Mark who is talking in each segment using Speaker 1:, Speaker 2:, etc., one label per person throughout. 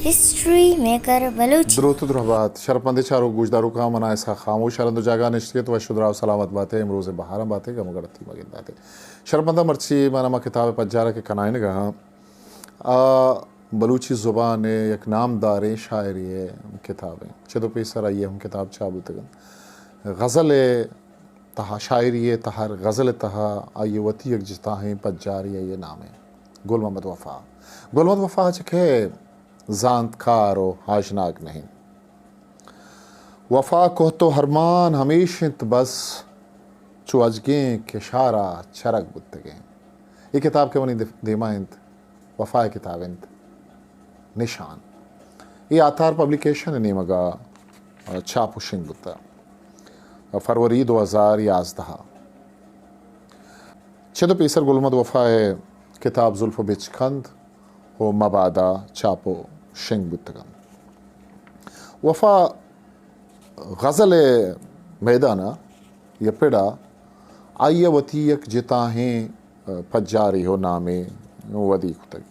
Speaker 1: History maker Baloch
Speaker 2: द्रोत द्रहबात शरपंदे चारो गुजदारू का मना ऐसा खामोश शरंदो जागा निश्चित व शुद्राव सलामत बातें इमरोज बहारा बातें का मुगड़ती मगिन बातें शरपंदा मर्ची माना किताब पज्जारा के कनाइन गहा बलूची ज़ुबान एक नामदार शायरी है किताबें चदो पेसर आइए हम किताब चाबू तक गज़ल तहा शायरी तहर गज़ल तहा आइए वती एक जिता हैं पज्जारी ये नाम है गुल मोहम्मद वफ़ा चखे जानत खारो हाशनाक नहीं वफ़ा को तो हरमान हमेशत बस चो अजगें के शारा चरक बुतगे ये किताब के वनी देमा इंत वफ़ा किताब इंत निशान ये आतार पब्लिकेशन ने मगा छापुशिंग बुता फरवरी 2011 चद पेसर गुलमद वफ़ा किताब जुल्फ़ बिचखंद हो मबादा चापो शिंग बुतगम वफ़ा गज़ल मैदाना यपेड़ा आइय वतीयक जिता हैं पज्जारी हो नामे वदी खुतग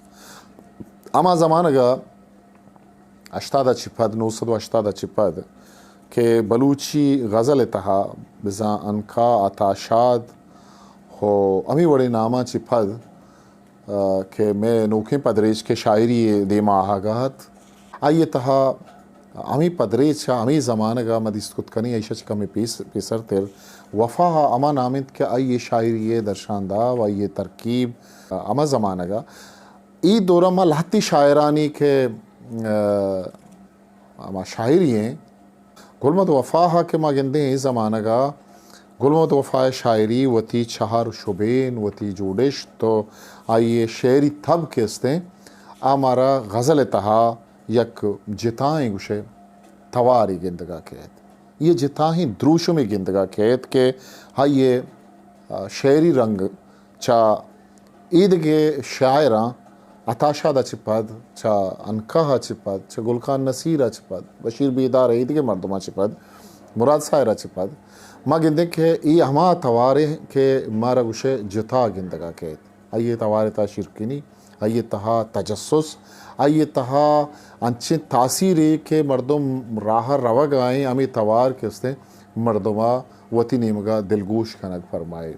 Speaker 2: अमा ज़मानगा अश्तादा चिपद 980 चिपद के बलूची गज़ल तहा बिज़ा अनका अताशाद हो अमी वड़े नामा चिपद के मैं नोखे पदरेज के शायरी देमा आगात आइए तहा अमी पदरेज अमी ज़माना का मदिस्कुत कनी ऐशा कमी पेसर तेर वफ़ा अमा नामित के आइए शायरी दर्शानदा व ये तरकीब अमा ज़माना का ई दौरा मा लहती शायरानी के अमा शायरी गुलमत वफ़ा के मा गिंदे ज़माना का गुलमत वफ़ा शायरी वती छहार शुबेन वती जोडिश तो आइए शेरी थब के स्ते आमारा गज़ल तहा यक जिताएँ गुशे तवारी गिंदगा कहत ये जिताही द्रूशों में गिंदगा कहत के हाँ ये शेरी रंग चा ईद के शायरा अताशा चिपद चा अनका चिपद चा गुलखान नसीर चिपद बशीर बेदार ईद के मर्दमा चिपद मुराद सायरा चिपद माँ गिंदे के ये हमा तवारे के मारा गुशे जिता गिंदगा कहत आइए तवारे ता शिरकिनी आइए तहा तजस्सुस आइए तहा अच्छे तासीर के मर्दम राह रवग आए अमी तवार के उसने मर्दमा वती नेमगा दिलगोश खनक फरमाए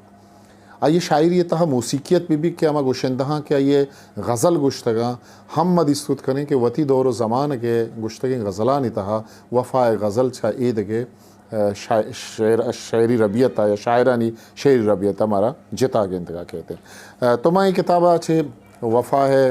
Speaker 2: आइए शायरी तहा मौसीकियत भी क्या अमा गुशंदहा क्या ये गज़ल गुश्तगा हम मदिस्तुत करें कि वती दौर ज़मान के गुश्तगे गज़लानी तहा वफ़ा गज़ल छा ईद के शायरी रबियत या शायरानी शेरी रबियत हमारा जिता गिंदगा कहते हैं तो मैं ये किताब अच्छे वफ़ा है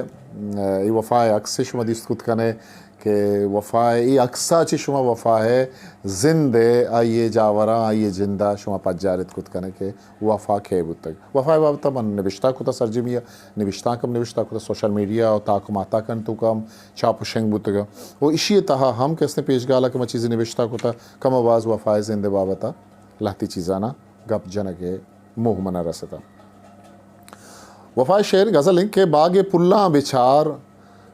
Speaker 2: ये वफ़ा अक्स मदिस्तुत कने के वफ़ा ये अक्सा चे शुमा वफ़ा है जिंदे आइए जावरा आइए जिंदा शुमा पज्जारित कुत कने के वफ़ा के बुतक वफ़ा बाबता मन निविश्ता कुता सरजमिया निविश्ता कम निविश्ता कुता सोशल मीडिया और ताकम आता कन तो कम चाप शेंग बुतक वो इसी तहा हम कैसे पेश गाला कम चीज़ निविश्ता कुता कम आवाज़ वफ़ा जिंदे बाबता लाती चीज़ाना गप जन के मुँह मना रसता वफ़ा शेर गज़ल के बागे पुल्ला बिचार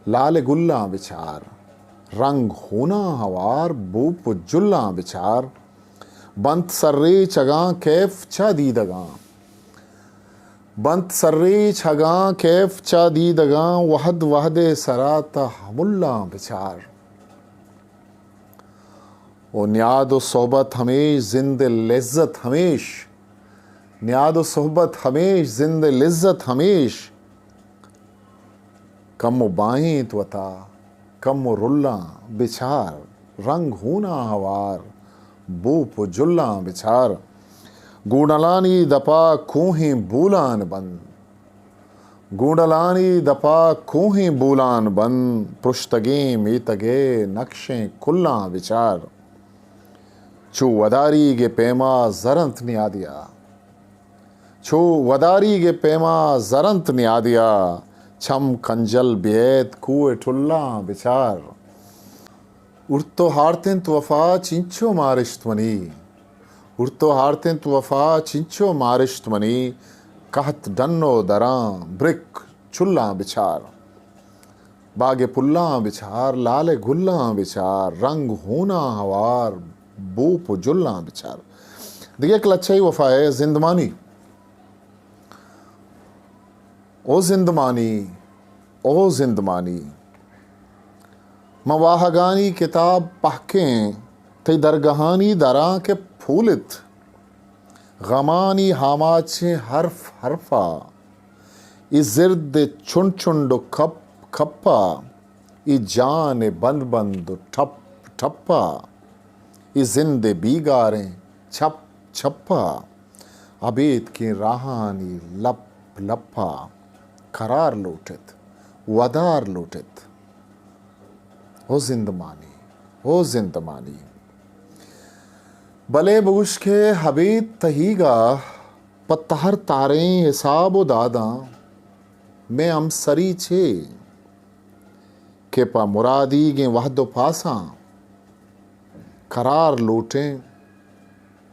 Speaker 2: लाल गुल्ला बिचार रंग होना हवार बूप जुल्ला बिचार बंत सर्रे चगा कैफ चा दीदगा बंत सर्रे छगा कैफ चा दीदगा वहद वहदे सराता हमुल्ला बिचार ओ न्याद व सोबत हमेश जिंद लज्जत हमेश न्याद व सोहबत हमेश जिंद लिज्जत हमेश कम बाएं त्वता कम रुल्ला बिचार रंग होना हवार बूप जुल्ला बिचार गूडलानी दपा खूहें बूलान बंद गूडलानी दपा खूहें बूलान बंद पुश्तगे मीतगे नक्शें खुल्ला बिचार चू वदारी गे पेमा जरंत नियादिया छो वदारी गे पेमा जरंत नियादिया छम कंजल बेद कुए ठुल्ला बिचार उर्तो हारतें वफ़ा चिंचो मारिश्तमनी उर्तो हारतें वफ़ा चिंचो मारिश्तमनी कहत डन्नो दरां ब्रिक चुल्ला बिचार बागे पुल्ला बिचार लाले गुल्ला बिचार रंग होना हवार बूप जुल्ला बिचार देखिए एक लच्छा ही वफ़ा है जिंदमानी ओ जिंदमानी मवाहगानी किताब पहकें ते दरगहानी दरा के फूलित गमानी हामाचे हर्फ हरफा इजिर्द चुन चुंड खप खप्पा इ जान बंद बंद ठप ठप्पा इ जिंदे बीगारें छप छप्पा अबेद के राहानी लप लप्पा करार लूटित वदार लूटित हो जिंदमानी भले बुश के हबीत तहीगा पत्तहर तारें हिसाब दादा मैं हम सरी छे के पा मुरादी गे वहदो पासा करार लूटें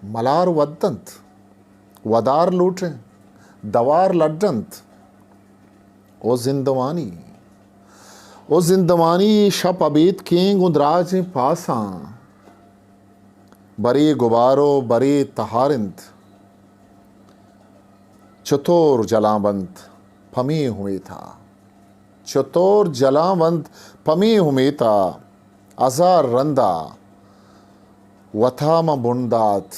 Speaker 2: मलार वदंत वदार लूटें दवार लड्डंत ओ जिंदवानी शप अबीत के गुंदराज पासा बरे गुबारो बरे तहारिंत चतोर जलावंत फमी हुए था चतोर जलावंत फमी हुए था अजार रंदा वथाम बुंदात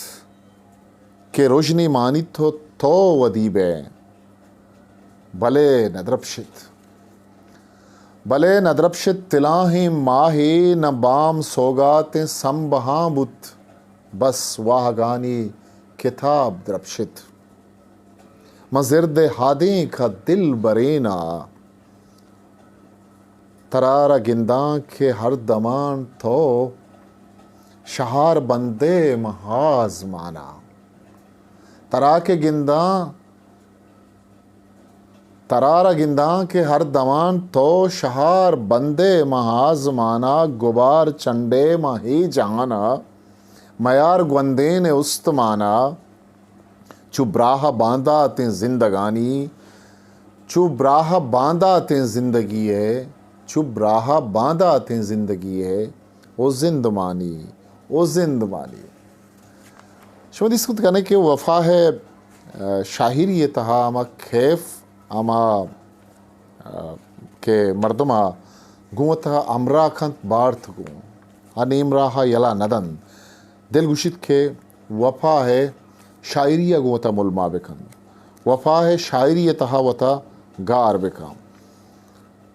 Speaker 2: के रोशनी मानी तो वदीबे भले नद्रपशित तिलाही माहे न बाम सौगाते संबहा बुत बस वाहगानी किताब द्रपशित मजिर्द हादे का दिल बरेना तरारा गिंदा के हर दमान तो शहार बंदे महाज माना तरा के गिंदा तरारा गिंदा के हर दमान तो शहार बंदे महाज माना गुबार चंडे मही जहाना मयार ग्वंदे ने उस्तमाना चुब्राह बांधा ते जिंदगानी चुब्राह बांधा ते जिंदगी है चुब्राह बांधा ते जिंदगी है ओ जिंदमानी शो दिस्कुत करने के वफा है शाहिरी ये तहा आमा खैफ आमा के मर्दमा गुवता अमरा खंत बार्थ गु अनीम राहा यला नदन दिल गुशित के वफा है शायरिया गुवता मुलमा बेकन वफा है शायरी तहा वता गार बेका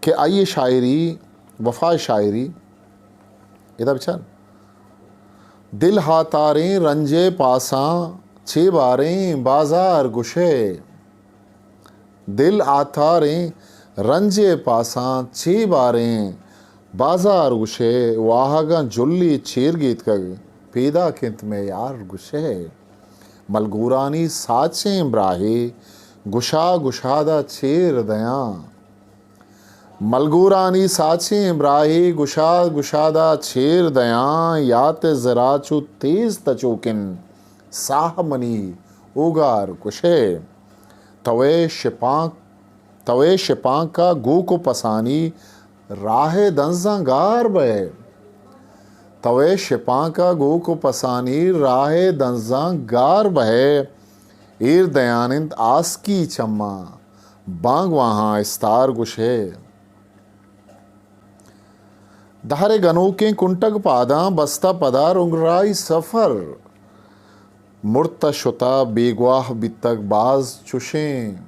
Speaker 2: के आइए शायरी वफा शायरी इधर बिचार दिल हातारें रंजे पासा छे बारें बाजार गुशे दिल आतारें रंजे पासा छे बारें बाजार गुशे वाहगा जुल्ली चीर गीत का पैदा किंत में यार गुशे मलगूरानी साचें ब्राहे गुशा गुशादा चेर दया मलगूरानी साचें ब्राहे गुशा गुशादा छेर दया यात जराचु तेज तचोकिन साह मनी उगार कुशे तवे शिपां का गु को पसानी राहे दंजा गार बे तवे शिपां का गु को पसानी राहे दंजा गार बहे ईर दयानिंद आस की चम्मा बांग वहाँ इस्तार गुशे धारे गनों के कुंटक पादा बस्ता पदार उंगराई सफर मुर्तशुता बेगवाह बितक बाज चुशें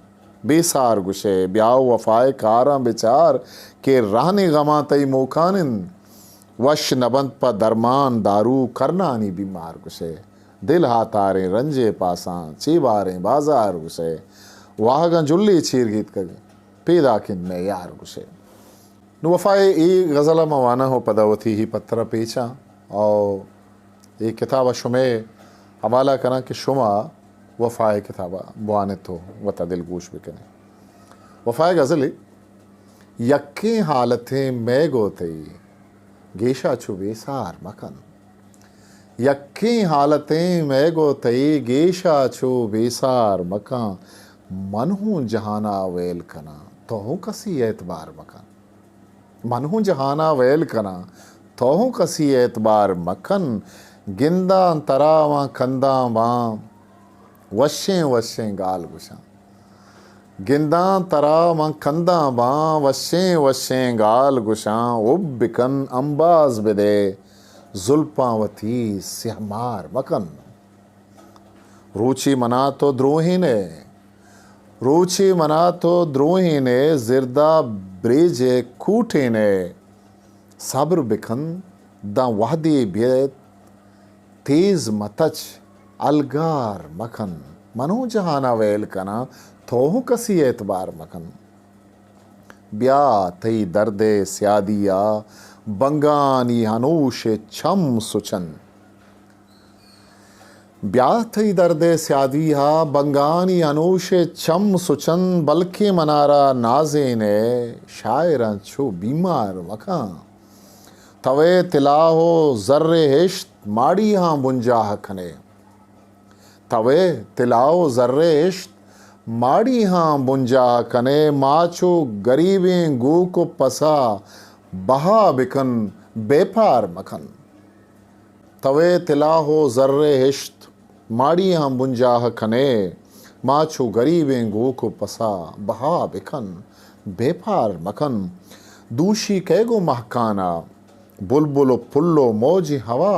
Speaker 2: बेसार गुशे ब्याव वफाए कारा बेचार के रहने गमा तई मोकानिन वश नबंत पर दरमान दारू करनानी बीमार गुशे दिल हाथारे रंजे पासा चीबारे बाजार गुशे वाहगन जुल्ली चीर गीत कर पैदा किन में यार गुशे वफ़ाए ई गज़ल मवाना हो पदावती ही पत्थर पेचा और ये किताब शुमे हवाला कना कि शुमा वफ़ाए किताबा बुआने तो वता दिल गोश बिकने वफ़ाए गज़ल यक्के हालतें मैं गोते गेशा छुबे सार मकन यक्के हालतें मैं गोते गेशा छु बेसार मकान मनहू जहाना वेल कना तो हूँ कसी एतबार मकान मनहू जहाना वेल कना तोहू कसी एतबार मखन गिंदा तरावा कंदा वां वशें वशें गाल गुशा गिंदा तरा मन कंदा बां वशें वशें गाल गुशां उब बिकन अंबाज बिदे जुल्पावती स्यामार मकन। रूची मना तो द्रोही ने, रूची मना तो द्रोही ने जिरदा ब्रेजे कूटे ने सब्र बिखन दा वादी बेत तेज मतच अलगार मखन। मनो जहाना वेल कना थोहु कसी एतबार मखन। ब्या थई दर्दे स्यादिया बंगानी हनूश छम सुचन। ब्या थई दर्दे स्यादिया बंगानी अनूश छम सुचन बल्कि मनारा नाजे ने शायरा छो बीमार मखा। तवे तिलाहो जर्रे हिश्त माड़ी हाँ बुंजाह खने। तवे तिलाओ जर्रे इश्त माड़ी हाँ बुंजाह कने माचो गरीबें गू को पसा बहा बिकन बेपार मखन। तवे तिलाहो जर्रे इश्त माड़ी हाँ बुंजाह खने माचो गरीबें गू को पसा बहा बिकन बेपार मखन। दूशी कैगो महकाना बुलबुलो पुल्लो मौज हवा।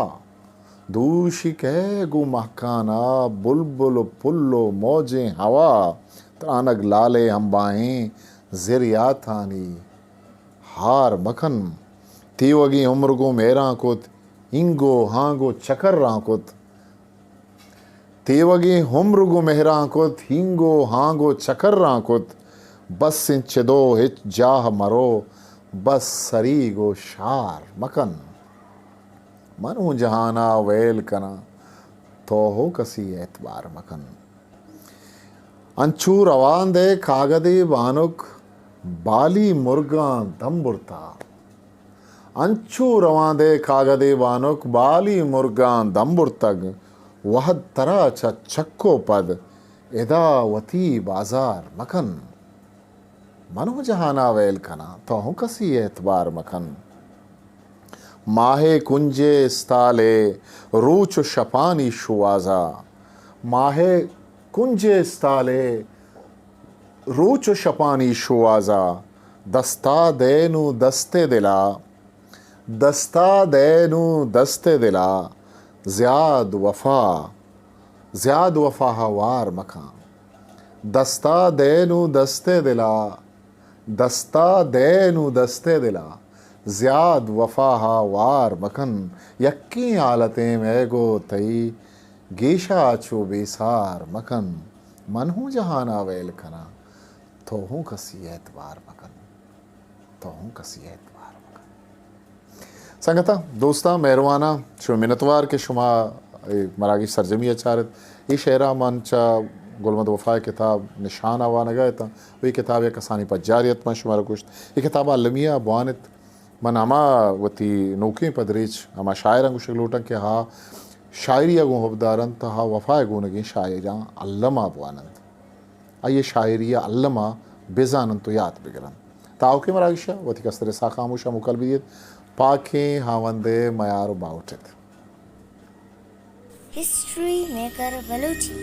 Speaker 2: दूशी कैगो महकाना बुलबुल पुल्लो मौजें हवा। त्रानग लाले अंबाएं ज़िरिया थानी हार मखन। तीवगी उम्र गो मेरा कुत इंगो हांगो चकर राकुत। तीवगी उम्र गो मेहरा कुत हिंगो हांगो चकर राकुत। बस सिंच दो हिच जाह मरो बस सरी गो शार मकन। मनु जहाना वेल कना तो हो कसी एतबार मकन। अंचू रवान दे कागदे बानुक बाली मुर्गा दम्बुरता। अंचू रवान दे कागदे बानुक बाली मुर्गा दम्बुरतग वह तरा चक्को पद एदा वती बाजार मकन। मनु जहाना वेल कना तो हो कसी एतबार मकन। माहे कुंजे स्ताले रूच शपानी शुआजा। माहे कुंजे स्ताले रूच शपानी शुआजा। दस्ता देनु दस्ते दिला, दस्ता देनु दस्ते दिला ज़्याद वफा हवार मकान। दस्ता देनु दस्ते दिला, दस्ता देनु दस्ते दिला ज़्याद वफा वार मकन। यक्की आलतें में गो तई गेशा चो बेसार मकन। मनहू जहाना वेल कना तो हूँ कसी एतबार मकन, तो हूँ कसी एतबार मकन। संगता दोस्ता मेहरवाना शो मिनतवार के शुमा मरागी सरजमी अचारत ये शेरा मंचा गुलमद वफ़ा किताब निशान आवा नगा था। वही किताब एक कसानी पर जारियत में शुमार कुछ ये किताब अलमिया बुआनत मन अमा वती नौके पदरीच अमा शायर अंगु शगलोटन के हा शायरी अगु हबदारन तो हा वफ़ा अगु नगी शायरा अल्लमा बुआनंद आइए शायरिया अल्लमा बेजानन तो याद बिगरन ताव के मरागिशा वती कसरे सा खामोशा मुकलबियत पाखे हावंदे मयार बाउटित।
Speaker 1: History maker Balochi.